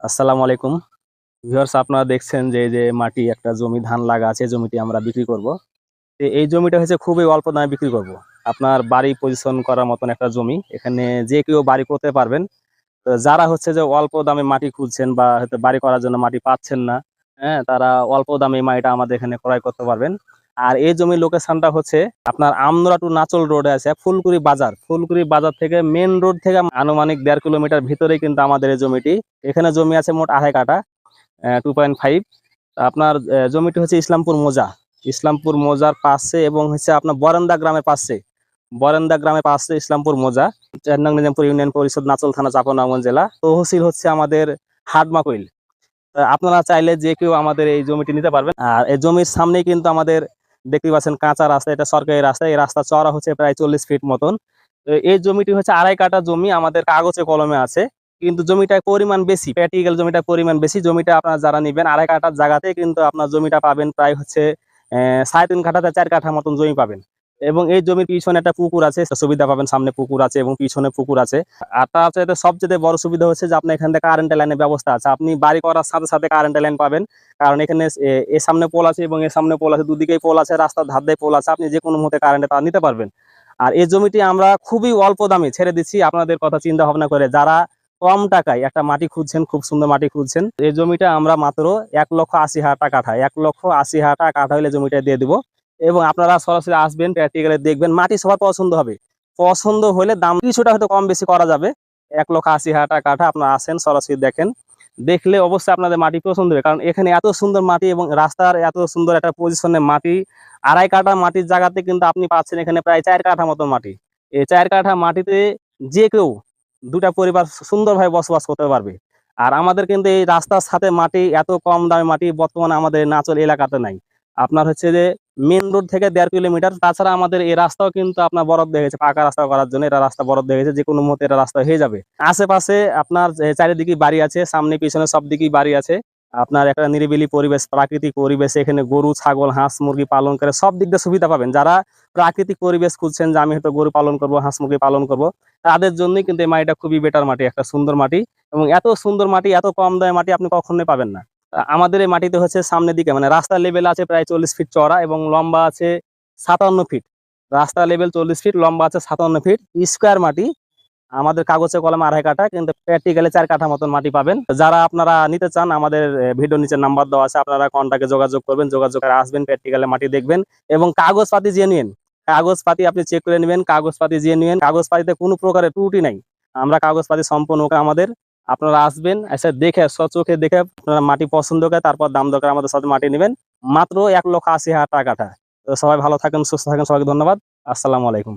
আসসালামু আলাইকুম। ভিউয়ার্স, আপনারা দেখছেন যে এই যে মাটি একটা জমি ধান লাগা আছে, জমিটি আমরা বিক্রি করব। এই জমিটা হচ্ছে খুবই অল্প দামে বিক্রি করব। আপনার বাড়ি পজিশন করার মতন একটা জমি, এখানে যে কেউ বাড়ি করতে পারবেন। তো যারা হচ্ছে যে অল্প দামে মাটি খুঁজছেন বা হয়তো বাড়ি করার জন্য মাটি পাচ্ছেন না, হ্যাঁ, তারা অল্প দামে এই মাটিটা আমাদের এখানে ক্রয় করতে পারবেন। আর এই জমির লোকেশনটা হচ্ছে আপনার আমনুরা টু নাচল রোডে আছে ফুলকুড়ি বাজার। ফুলকুড়ি বাজার থেকে মেন রোড থেকে আনুমানিক 1.5 কিলোমিটার ভিতরেই কিন্তু আমাদের এই জমিটি। এখানে জমি আছে মোট 2.5 কাঠা, 2.5। আপনার জমিটি হচ্ছে ইসলামপুর মৌজা। ইসলামপুর মৌজার পাশে এবং হচ্ছে আপনার বরেন্দা গ্রামের পাশে। বরেন্দা গ্রামের পাশে ইসলামপুর মৌজা। 4 নং নিজামপুর ইউনিয়ন পরিষদ, নাচল থানা, চাঁপাইনবাবগঞ্জ জেলা। তহসিল হচ্ছে আমাদের হাটমাকুইল। আপনারা চাইলে যে কেউ আমাদের এই জমিটি নিতে পারবেন। আর এই জমির সামনেই কিন্তু আমাদের দেখতে পাচ্ছেন কাঁচা রাস্তা, এটা সরকারি রাস্তা। এই রাস্তা চওড়া হচ্ছে প্রায় 40 ফিট মতন। তো এই জমিটি হচ্ছে 2.5 কাঠা জমি, আমাদের কাগজে কলমে আছে। কিন্তু জমিটার পরিমাণ বেশি, প্র্যাকটিক্যাল জমিটার পরিমাণ বেশি। জমিটা আপনারা যারা নিবেন 2.5 কাঠার জায়গাতে কিন্তু আপনার জমিটা পাবেন প্রায় হচ্ছে 3.5 কাঠাতে 4 কাঠা মতন জমি পাবেন। এবং এই জমির পিছনে একটা পুকুর আছে, সুবিধা পাবেন। সামনে পুকুর আছে এবং পিছনে পুকুর আছে। আর তার চাইতে সবচেয়ে বড় সুবিধা হচ্ছে যে আপনার এখান থেকে কারেন্টের লাইনের ব্যবস্থা আছে। আপনি বাড়ি করার সাথে সাথে কারেন্টের লাইন পাবেন। কারণ এখানে এর সামনে পোল আছে এবং এর সামনে পোল আছে, দুদিকেই পোল আছে, রাস্তার ধার দিয়ে পোল আছে। আপনি যে কোনো মুহূর্তে কারেন্টে তার নিতে পারবেন। আর এই জমিটি আমরা খুবই অল্প দামে ছেড়ে দিচ্ছি আপনাদের কথা চিন্তা ভাবনা করে। যারা কম টাকায় একটা মাটি খুঁজছেন, খুব সুন্দর মাটি খুঁজছেন, এই জমিটা আমরা মাত্র 1,80,000 টাকা কাঠা, 1,80,000 টাকা কাঠা হলে জমিটা দিয়ে দিব। এবং আপনারা সরাসরি আসবেন, প্র্যাকটিক্যালে দেখবেন, মাটি সবার পছন্দ হবে। পছন্দ হলে দাম কিছুটা হয়তো কম বেশি করা যাবে। 1,80,000 টাকা কাঠা, আপনারা আসেন, সরাসরি দেখেন। দেখলে অবশ্যই আপনাদের মাটি পছন্দ হবে। কারণ এখানে এত সুন্দর মাটি এবং রাস্তার এত সুন্দর একটা পজিশনে মাটি। 2.5 কাঠা মাটির জায়গাতে কিন্তু আপনি পাচ্ছেন এখানে প্রায় 4 কাঠা মতন মাটি। এই 4 কাঠা মাটিতে যে কেউ, দুটা পরিবার সুন্দরভাবে বসবাস করতে পারবে। আর আমাদের কিন্তু এই রাস্তার সাথে মাটি, এত কম দামে মাটি বর্তমানে আমাদের নাচল এলাকাতে নাই। আপনার হচ্ছে যে মেন রোড থেকে 1.5 কিলোমিটার। তাছাড়া আমাদের এই রাস্তাও কিন্তু আপনার বরাদ্দ হয়ে গেছে, পাকা রাস্তা করার জন্য এটা রাস্তা বরাদ্দ হয়ে গেছে। যে কোনো মুহূর্তে এটা রাস্তা হয়ে যাবে। আশেপাশে আপনার চারিদিকেই বাড়ি আছে, সামনে পিছনে সব দিকেই বাড়ি আছে। আপনার একটা নিরিবিলি পরিবেশ, প্রাকৃতিক পরিবেশে এখানে গরু, ছাগল, হাঁস, মুরগি পালন করে সব দিক দিয়ে সুবিধা পাবেন। যারা প্রাকৃতিক পরিবেশ খুঁজছেন যে আমি হয়তো গরু পালন করব, হাঁস মুরগি পালন করব, তাদের জন্যই কিন্তু এই মাটিটা খুবই বেটার মাটি, একটা সুন্দর মাটি। এবং এত সুন্দর মাটি, এত কম দামে মাটি আপনি কখনোই পাবেন না। আমাদের এই মাটিতে হচ্ছে সামনের দিকে মানে রাস্তার লেভেল আছে প্রায় 40 ফিট চওড়া এবং লম্বা আছে 57 ফিট। রাস্তা লেভেল 40 ফিট, লম্বা আছে 57 ফিট। স্কোয়ার মাটি। আমাদের কাগজে কলমে 2.5 কাঠা, কিন্তু প্র্যাকটিক্যালে 4 কাঠা মতন মাটি পাবেন। যারা আপনারা নিতে চান, আমাদের ভিডিও নিচে নাম্বার দেওয়া আছে, আপনারা কন্টাক্টে যোগাযোগ করবেন, যোগাযোগ করে আসবেন, প্র্যাকটিক্যালে মাটি দেখবেন। এবং কাগজপাতি জেনুইন, কাগজপাতি আপনি চেক করে নেবেন, কাগজপাতি জেনুইন, কাগজপাতিতে কোনো প্রকারের ত্রুটি নাই। আমরা কাগজপাতি সম্পূর্ণ আমাদের। আপনারা আসবেন, এসে দেখে স্বচোখে দেখে আপনারা মাটি পছন্দ করে তারপর দাম দরকার আমাদের সাথে মাটি নেবেন। মাত্র 1,80,000 টাকা কাঠা। তো সবাই ভালো থাকেন, সুস্থ থাকেন, সবাইকে ধন্যবাদ। আসসালামু আলাইকুম।